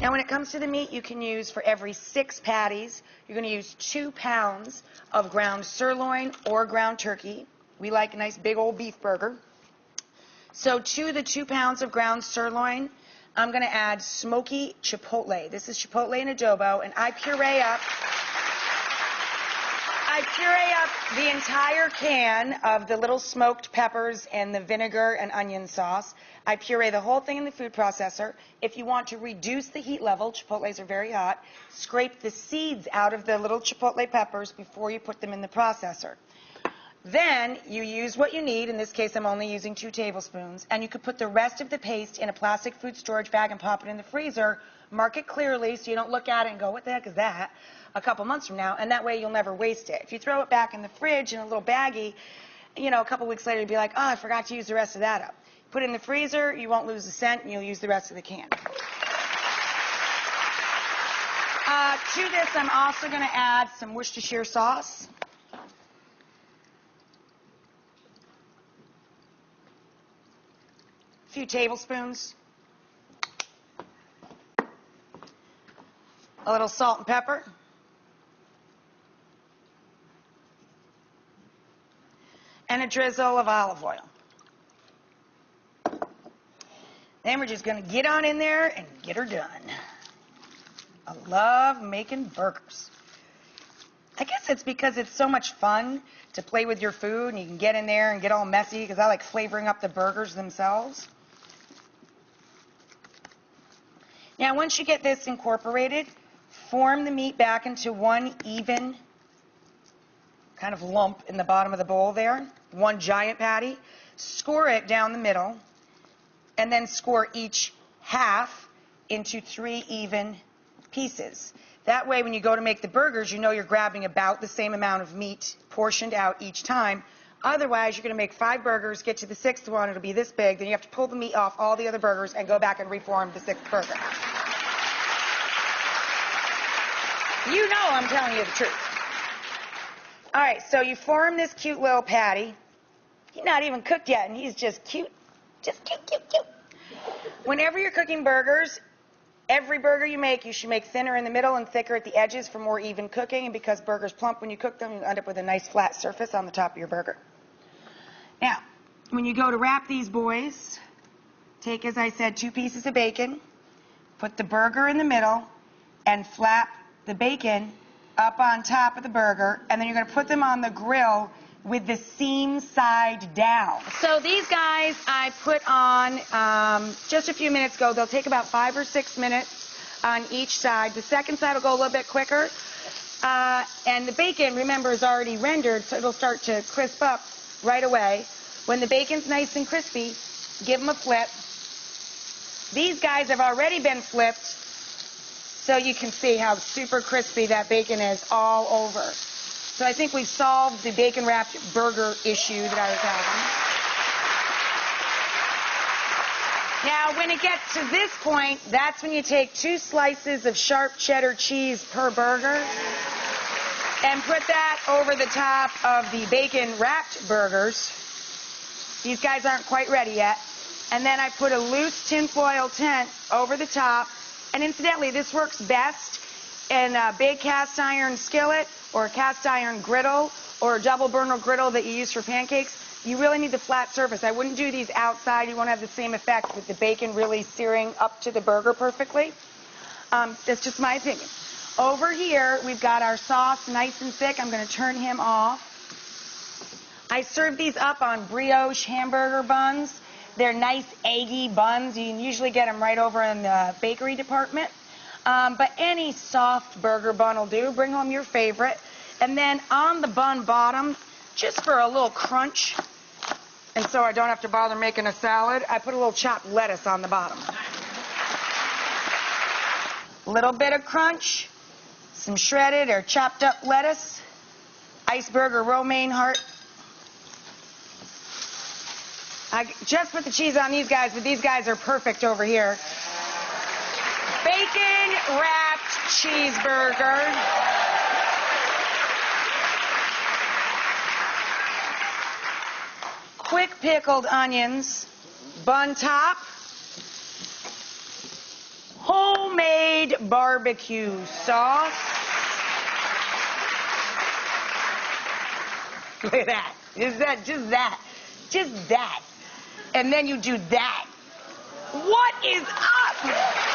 Now, when it comes to the meat, you can use, for every 6 patties, you're going to use 2 pounds of ground sirloin or ground turkey. We like a nice big old beef burger. So to the 2 pounds of ground sirloin, I'm going to add smoky chipotle. This is chipotle and adobo, and I puree up the entire can of the little smoked peppers and the vinegar and onion sauce. I puree the whole thing in the food processor. If you want to reduce the heat level, chipotles are very hot, scrape the seeds out of the little chipotle peppers before you put them in the processor. Then you use what you need. In this case, I'm only using 2 tablespoons. And you could put the rest of the paste in a plastic food storage bag and pop it in the freezer. Mark it clearly so you don't look at it and go, what the heck is that, a couple months from now. And that way you'll never waste it. If you throw it back in the fridge in a little baggie, you know, a couple weeks later you'll be like, oh, I forgot to use the rest of that up. Put it in the freezer, you won't lose a cent, and you'll use the rest of the can. To this, I'm also going to add some Worcestershire sauce. A few tablespoons. A little salt and pepper. And a drizzle of olive oil. Then we're just going to get on in there and get her done. I love making burgers. I guess it's because it's so much fun to play with your food and you can get in there and get all messy because I like flavoring up the burgers themselves. Now, once you get this incorporated, form the meat back into one even kind of lump in the bottom of the bowl there, one giant patty. Score it down the middle, and then score each half into 3 even pieces. That way, when you go to make the burgers, you know you're grabbing about the same amount of meat portioned out each time. Otherwise, you're going to make 5 burgers, get to the 6th one, it'll be this big, then you have to pull the meat off all the other burgers and go back and reform the 6th burger. You know I'm telling you the truth. All right, so you form this cute little patty. He's not even cooked yet, and he's just cute. Just cute, cute, cute. Whenever you're cooking burgers, every burger you make, you should make thinner in the middle and thicker at the edges for more even cooking. And because burgers plump when you cook them, you end up with a nice flat surface on the top of your burger. Now, when you go to wrap these boys, take, as I said, 2 pieces of bacon, put the burger in the middle, and flap the bacon up on top of the burger, and then you're going to put them on the grill with the seam side down. So these guys I put on just a few minutes ago. They'll take about 5 or 6 minutes on each side. The second side will go a little bit quicker. And the bacon, remember, is already rendered, so it'll start to crisp up right away. When the bacon's nice and crispy, give them a flip. These guys have already been flipped, so you can see how super crispy that bacon is all over. So I think we've solved the bacon-wrapped burger issue that I was having. Now, when it gets to this point, that's when you take 2 slices of sharp cheddar cheese per burger and put that over the top of the bacon-wrapped burgers. These guys aren't quite ready yet. And then I put a loose tinfoil tent over the top. And incidentally, this works best in a big cast iron skillet or a cast iron griddle or a double burner griddle that you use for pancakes. You really need the flat surface. I wouldn't do these outside. You won't have the same effect with the bacon really searing up to the burger perfectly. That's just my opinion. Over here, we've got our sauce nice and thick. I'm going to turn him off. I serve these up on brioche hamburger buns. They're nice, eggy buns. You can usually get them right over in the bakery department. But any soft burger bun will do. Bring home your favorite. And then on the bun bottom, just for a little crunch, and so I don't have to bother making a salad, I put a little chopped lettuce on the bottom. A little bit of crunch, some shredded or chopped up lettuce, iceberg romaine heart. I just put the cheese on these guys, but these guys are perfect over here. Bacon-wrapped cheeseburger. Quick pickled onions. Bun top. Homemade barbecue sauce. Look at that. Just that. And then you do that. What is up?